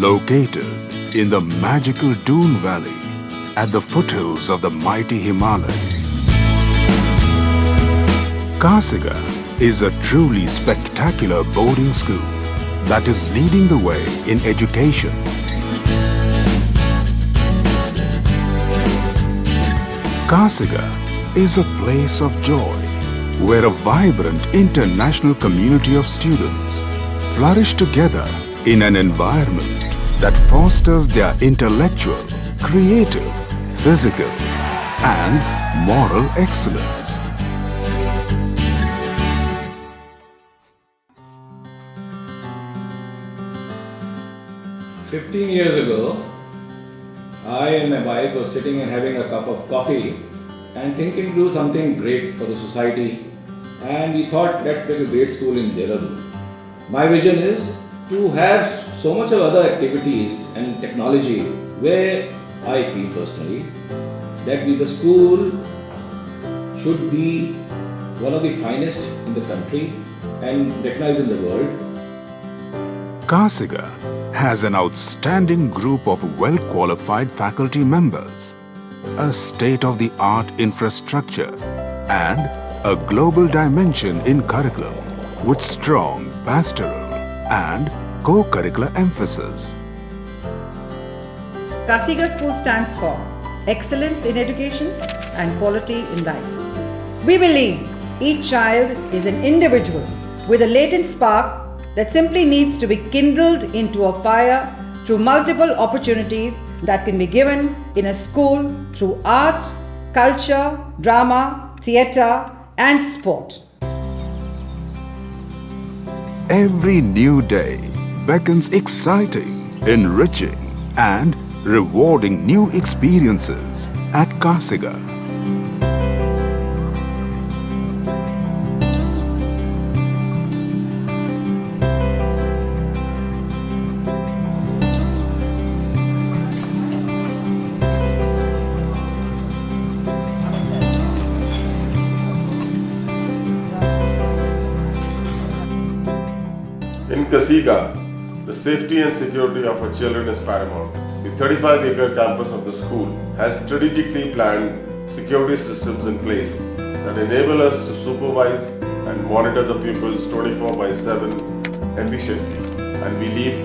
Located in the magical Doon Valley at the foothills of the mighty Himalayas, Kasiga is a truly spectacular boarding school that is leading the way in education. Kasiga is a place of joy where a vibrant international community of students flourish together in an environment that fosters their intellectual, creative, physical and moral excellence. "15 years ago, I and my wife were sitting and having a cup of coffee and thinking to do something great for the society, and we thought, let's make a great school in Dehradun. My vision is to have so much of other activities and technology where I feel personally that the school should be one of the finest in the country and recognized in the world. Kasiga has an outstanding group of well-qualified faculty members, a state-of-the-art infrastructure and a global dimension in curriculum with strong pastoral and co-curricular emphasis. Kasiga School stands for excellence in education and quality in life. We believe each child is an individual with a latent spark that simply needs to be kindled into a fire through multiple opportunities that can be given in a school through art, culture, drama, theatre and sport. Every new day beckons exciting, enriching and rewarding new experiences at Kasiga. In Kasiga, the safety and security of our children is paramount. The 35-acre campus of the school has strategically planned security systems in place that enable us to supervise and monitor the pupils 24/7 efficiently, and we leave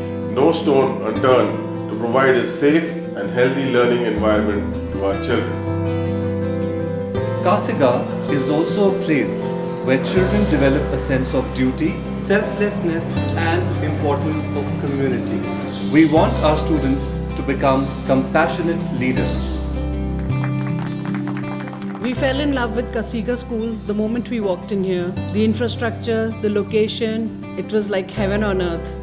no stone unturned to provide a safe and healthy learning environment to our children. Kasiga is also a place where children develop a sense of duty, selflessness and importance of community. We want our students to become compassionate leaders. We fell in love with Kasiga School the moment we walked in here. The infrastructure, the location, it was like heaven on earth.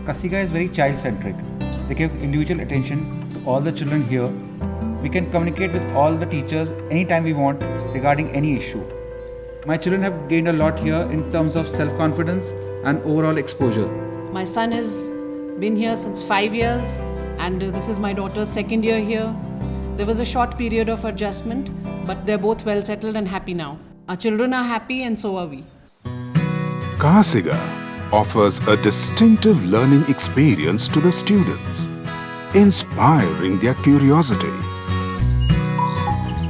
Kasiga is very child-centric. They give individual attention to all the children here. We can communicate with all the teachers anytime we want regarding any issue. My children have gained a lot here in terms of self-confidence and overall exposure. My son has been here since 5 years and this is my daughter's second year here. There was a short period of adjustment, but they're both well settled and happy now. Our children are happy and so are we. Kasiga offers a distinctive learning experience to the students, inspiring their curiosity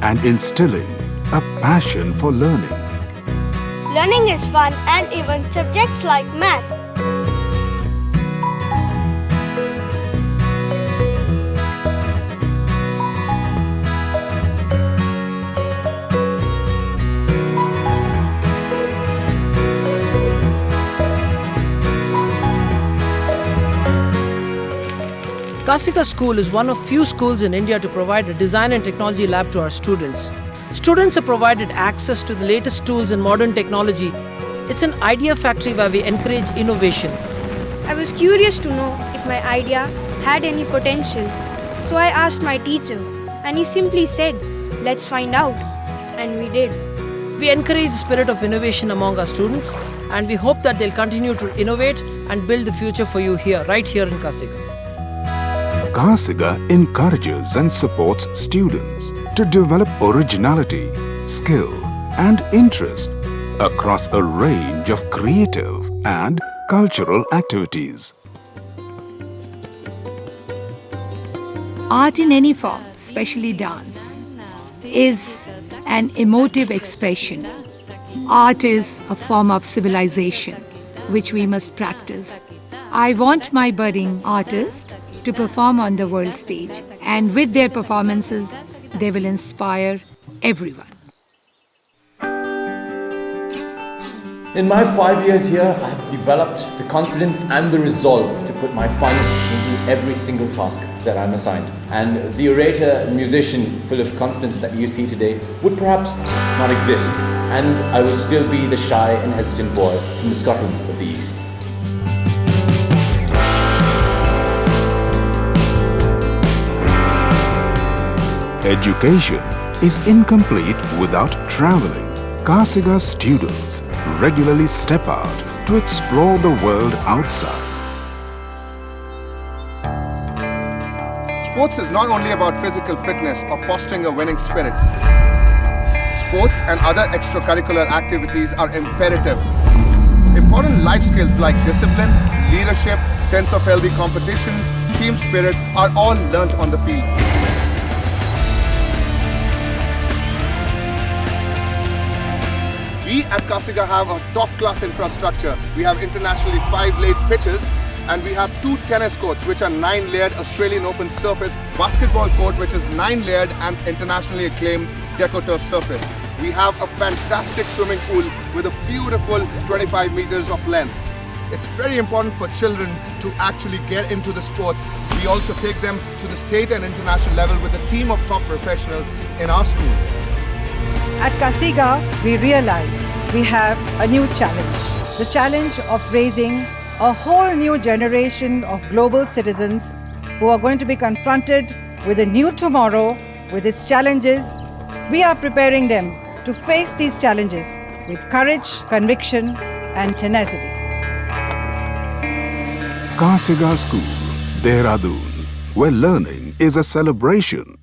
and instilling a passion for learning. Learning is fun, and even subjects like math. Kasiga School is one of few schools in India to provide a design and technology lab to our students. Students are provided access to the latest tools and modern technology. It's an idea factory where we encourage innovation. I was curious to know if my idea had any potential, so I asked my teacher, and he simply said, "Let's find out." And we did. We encourage the spirit of innovation among our students, and we hope that they'll continue to innovate and build the future for you here, right here in Kasiga. Kasiga encourages and supports students to develop originality, skill and interest across a range of creative and cultural activities. Art in any form, especially dance, is an emotive expression. Art is a form of civilization which we must practice. I want my budding artists to perform on the world stage, and with their performances, they will inspire everyone. In my 5 years here, I have developed the confidence and the resolve to put my finest into every single task that I'm assigned. And the orator, musician full of confidence that you see today would perhaps not exist, and I will still be the shy and hesitant boy from the Scotland of the East. Education is incomplete without traveling. Kasiga students regularly step out to explore the world outside. Sports is not only about physical fitness or fostering a winning spirit. Sports and other extracurricular activities are imperative. Important life skills like discipline, leadership, sense of healthy competition, team spirit are all learnt on the field. We at Kasiga have a top-class infrastructure. We have internationally 5-laid pitches, and we have 2 tennis courts which are 9-layered Australian Open surface, basketball court which is 9-layered and internationally acclaimed DecoTurf surface. We have a fantastic swimming pool with a beautiful 25 meters of length. It's very important for children to actually get into the sports. We also take them to the state and international level with a team of top professionals in our school. At Kasiga, we realize we have a new challenge. The challenge of raising a whole new generation of global citizens who are going to be confronted with a new tomorrow, with its challenges. We are preparing them to face these challenges with courage, conviction, and tenacity. Kasiga School, Dehradun, where learning is a celebration.